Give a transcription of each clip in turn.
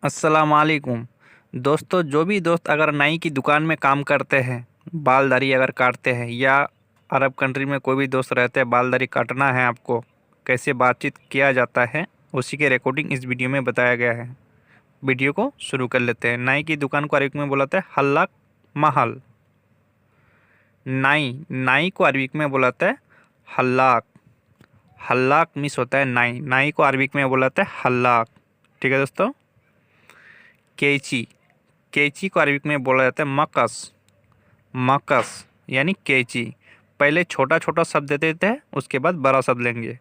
अस्सलाम वालेकुम। दोस्तों, जो भी दोस्त अगर नाई की दुकान में काम करते हैं, बाल दाढ़ी अगर काटते हैं, या अरब कंट्री में कोई भी दोस्त रहते हैं, बाल दाढ़ी काटना है आपको, कैसे बातचीत किया जाता है, उसी के रिकॉर्डिंग इस वीडियो में बताया गया है। वीडियो को शुरू कर लेते हैं। नाई की दुकान को अरबिक में बोलाते हैं हल्लाक महल। नाई नाई को अरबिक में बोलाते हैं हल्लाक। हल्लाक मिस होता है नाई। नाई को अरबिक में बोलाते हैं हल्लाक। ठीक है दोस्तों। कैंची कैंची को अरबिक में बोला जाता है मकस। मकस यानी कैंची। पहले छोटा छोटा शब्द देते हैं, उसके बाद बड़ा शब्द लेंगे।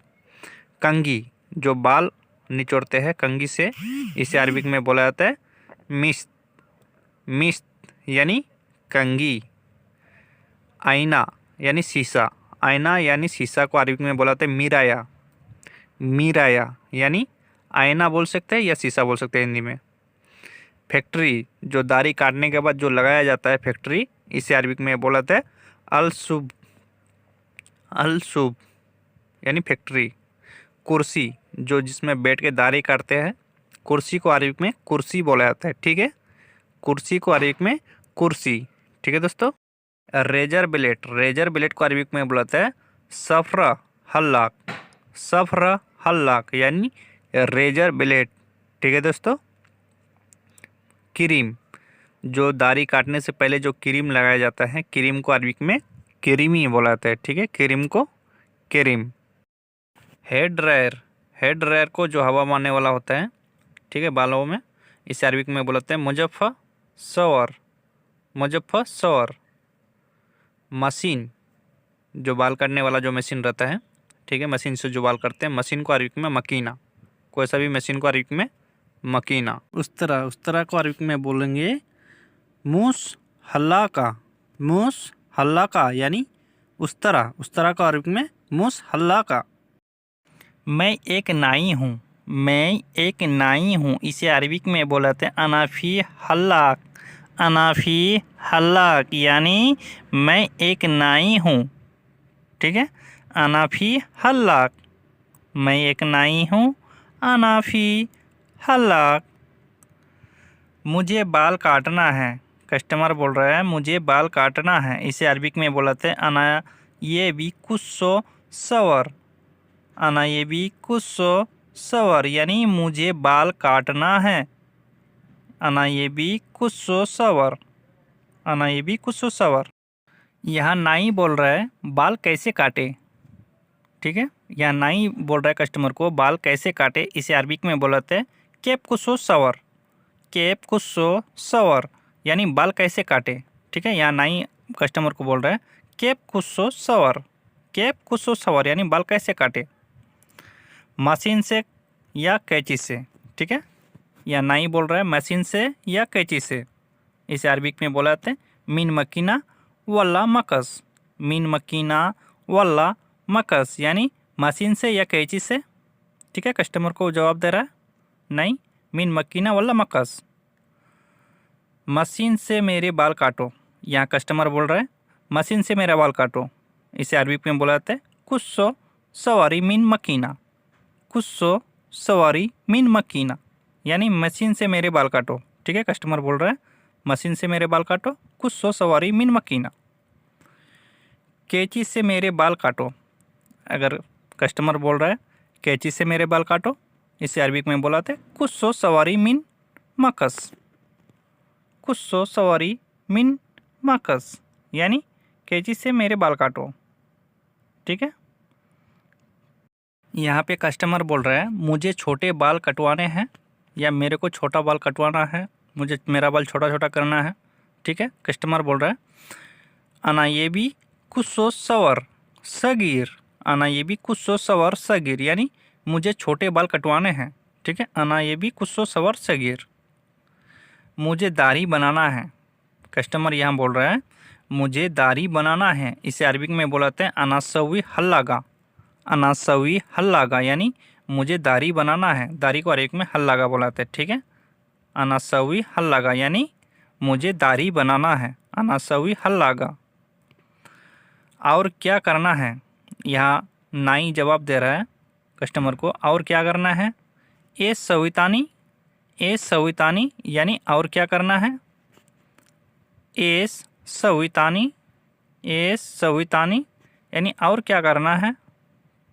कंघी, जो बाल निचोड़ते हैं कंघी से, इसे अरबिक में बोला जाता है मिस्त। मिस्त यानी कंघी। आईना यानी शीशा। आईना यानी शीशा को अरबिक में बोला जाता है मिराया। मिराया यानी आईना बोल सकते हैं या शीशा बोल सकते हैं हिंदी में। फैक्ट्री, जो दाढ़ी काटने के बाद जो लगाया जाता है फैक्ट्री, इसे अरबिक में बोला जाता है अलसुब। अलसुब यानी फैक्ट्री। कुर्सी, जो जिसमें बैठ के दाढ़ी काटते हैं, कुर्सी को अरबिक में कुर्सी बोला जाता है। ठीक है, कुर्सी को अरबिक में कुर्सी। ठीक है दोस्तों। रेजर ब्लेड, रेजर ब्लेड को अरबिक में बोला जाता है सफ्रा हल्लाक। सफ्रा हल्लाक यानी रेजर ब्लेड। ठीक है दोस्तों। क्रीम, जो दाढ़ी काटने से पहले जो क्रीम लगाया जाता है, क्रीम को अरबिक में क्रीमी बोला जाता है। ठीक है, क्रीम को cream. Hair dryer, hair dryer को जो हवा मारने वाला होता है, ठीक है, बालों में, इसे अरबिक में बोलते हैं मुजफ्फर सवर। मुजफ्फर सवर। मशीन, जो बाल काटने वाला जो मशीन रहता है, ठीक है, मशीन से जो बाल काटते हैं, मशीन को अरबिक में मकीना। कोई सा भी मशीन को अरबिक में मकीना। उस तरह को अरबिक में बोलेंगे मूस हल्लाका। मूस हल्लाका यानी उस तरह का अरबिक में मूस हल्लाका। मैं एक नाई हूँ। मैं एक नाई हूँ, इसे अरबिक में बोलते हैं अनाफी हल्लाक। अनाफी हल्लाक यानी मैं एक नाई हूँ। ठीक है, अनाफी हल्लाक। मैं एक नाई हूँ, अनाफी हल्लाक। मुझे बाल काटना है। कस्टमर बोल रहा है मुझे बाल काटना है, इसे अरबिक में बोलते हैं अना ये भी कुछ सवर। अना ये भी कुछ सवर यानी मुझे बाल काटना है। अना ये भी कुछ सवर। अना ये भी कुछ सवर। यहाँ नाई बोल रहा है बाल कैसे काटे। ठीक है, यहाँ नाई बोल रहा है कस्टमर को बाल कैसे काटे, इसे अरबिक में बोलते हैं केप कुछ सवर। केप कुछ सवर यानी बाल कैसे काटे। ठीक है, यहाँ नाई कस्टमर को बोल रहा है केप कुछ सवर। केप कुछ सवर यानी बाल कैसे काटे, मशीन से या कैंची से। ठीक है, या नाई बोल रहा है मशीन से या कैंची से, इसे अरबिक में बोलाते हैं मिन मकीना वल्ला मकस। मिन मकीना वल्ला मकस यानी मशीन से या कैंची से। ठीक है, कस्टमर को जवाब दे रहा है नहीं, मिन मकीना वल्ला मकस। मशीन से मेरे बाल काटो, यहाँ कस्टमर बोल रहा है मशीन से मेरा बाल काटो, इसे अरबिक में बोलाते हैं कुछ सवारी मिन मकीना। कुछ सवारी मिन मकीना यानी मशीन से मेरे बाल काटो। ठीक है, कस्टमर बोल रहा है मशीन से मेरे बाल काटो, कुछ सवारी मिन मकीना। कैंची से मेरे बाल काटो, अगर कस्टमर बोल रहा है कैंची से मेरे बाल काटो, इसे अरबिक में बोलाते हैं कुछ सवारी मिन मकस। कुछ सवारी मिन मकस यानी कैंची से मेरे बाल काटो। ठीक है, यहाँ पे कस्टमर बोल रहा है मुझे छोटे बाल कटवाने हैं, या मेरे को छोटा बाल कटवाना है, मुझे मेरा बाल छोटा छोटा करना है। ठीक है, कस्टमर बोल रहा है अना ये भी कुछ सवर सगीर। अना ये भी कुछ सवर सगीर यानी मुझे छोटे बाल कटवाने हैं। ठीक है, अना ये भी कुछ सवर सगीर। मुझे दाढ़ी बनाना है, कस्टमर यहाँ बोल रहा है मुझे दाढ़ी बनाना है, इसे अरबिक में बोलाते हैं अनासवी हल्लागा। अनासवी हल्लागा यानी मुझे दाढ़ी बनाना है, दाढ़ी को अरबिक में हल्लागा बोलाते हैं। ठीक है, अनासवी हल्लागा यानी मुझे दाढ़ी बनाना है, अनासवी हल्लागा। और क्या करना है, यहाँ नाई जवाब दे रहा है कस्टमर को और क्या करना है। ए सवितानी एस सवितानी यानी और क्या करना है, एस सवितानी, एस सवितानी यानी और क्या करना है।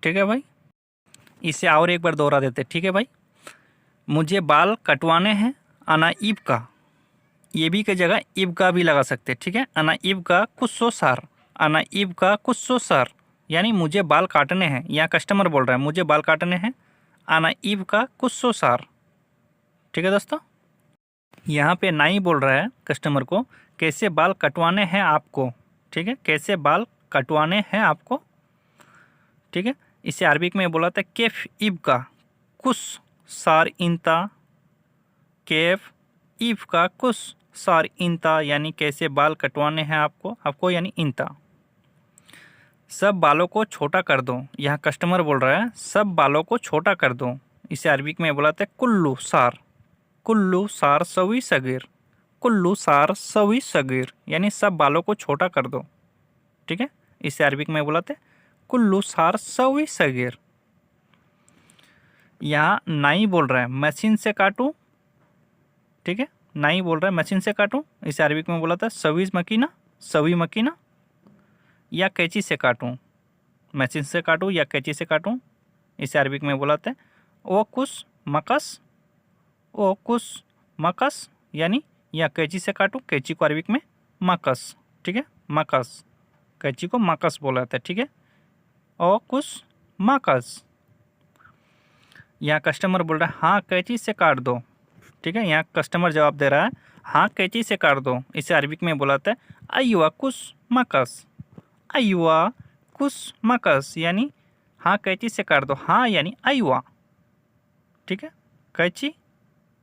ठीक है भाई, इसे और एक बार दोहरा देते। ठीक है भाई, मुझे बाल कटवाने हैं, अना इब का, ये भी की जगह इब का भी लगा सकते। ठीक है, अना इब का कुछ सार, अना इब का कुछ सार यानी मुझे बाल काटने हैं। यहाँ कस्टमर बोल रहा है मुझे बाल काटने हैं, अना इब का कुछ सार। ठीक है दोस्तों, यहाँ पे नाई बोल रहा है कस्टमर को कैसे बाल कटवाने हैं आपको। ठीक है, कैसे बाल कटवाने हैं आपको। ठीक है, इसे अरबिक में बोला था केफ इब का कुछ सार इंता, केफ इब का कुछ सार इंता यानी कैसे बाल कटवाने हैं आपको यानी इंता। सब बालों को छोटा कर दो, यहाँ कस्टमर बोल रहा है सब बालों को छोटा कर दो। इसे अरबिक में बोला था कुल्लू सार, कुल्लू सार सवी सगीर, कुल्लू सार सवी सगीर यानी सब बालों को छोटा कर दो। ठीक है, इसे अरबिक में बोला था कुल्लू सार सवी सगीर। यहाँ नाई बोल रहा है मशीन से काटूं। ठीक है, नाई बोल रहा है मशीन से काटूं, इसे अरबिक में बोला था सवी मकीना, सवी मकीना। या कैंची से काटूं, मशीन से काटूं या कैंची से काटूं, इसे अरबिक में बोला था ओ कुछ मकस, ओ कुछ मकस यानी या कैंची से काटूं, कैंची को अरबिक में मकस। ठीक है, मकस, कैंची को मकस बोला था। ठीक है, ओ कुछ मकस। यहाँ कस्टमर बोल रहा है हाँ कैंची से काट दो। ठीक है, यहाँ कस्टमर जवाब दे रहा है हाँ कैंची से काट दो, इसे अरबिक में बोला था अयुआ कुछ मकस, अयुआ कुछ मकस यानी हाँ कैंची से काट दो। हाँ यानी अयुआ। ठीक है, कैंची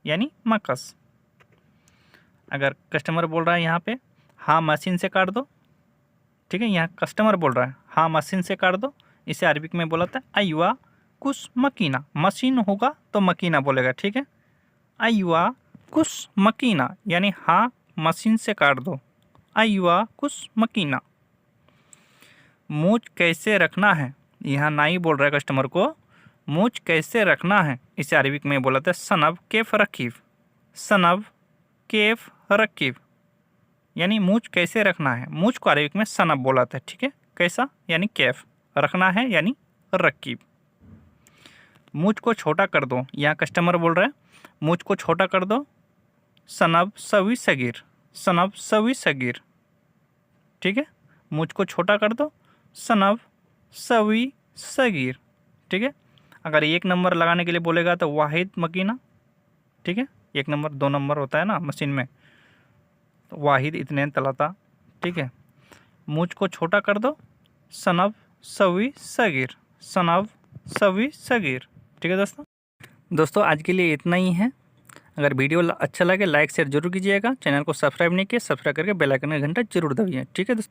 यानी मकस। अगर कस्टमर बोल रहा है यहाँ पे हाँ मशीन से काट दो। ठीक है, यहाँ कस्टमर बोल रहा है हाँ मशीन से काट दो, इसे अरबिक में बोला था अयुआ कुछ मकीना, मशीन होगा तो मकीना बोलेगा। ठीक है, अयुआ कुछ मकीना यानी हाँ मशीन से काट दो, अयुआ कुछ मकीना। मूछ कैसे रखना है, यहाँ नाई बोल रहा है कस्टमर को मूछ कैसे रखना है, इसे अरबिक में बोला था सनब केफ रकीब, सनब केफ रकीब यानी मूछ कैसे रखना है। मूछ को अरबिक में सनब बोला था। ठीक है, कैसा यानी कैफ, रखना है यानी रकीब। मूछ को छोटा कर दो, यहाँ कस्टमर बोल रहा है मूछ को छोटा कर दो, सनब सवी सगीर, सनब सवी सगीर। ठीक है, मूछ को छोटा कर दो, सनब सवी सगीर। ठीक है, अगर एक नंबर लगाने के लिए बोलेगा तो वाहिद मकीना। ठीक है, एक नंबर दो नंबर होता है ना मशीन में, तो वाहिद इतने तलाता। ठीक है, मूछ को छोटा कर दो, सनब सवी सगीर, सनब सवी सगीर। ठीक है दोस्तों आज के लिए इतना ही है। अगर वीडियो अच्छा लगे लाइक शेयर जरूर कीजिएगा। चैनल को सब्सक्राइब नहीं किया सब्सक्राइब करके बेल आइकन का घंटा जरूर दबाइए। ठीक है दोस्तों।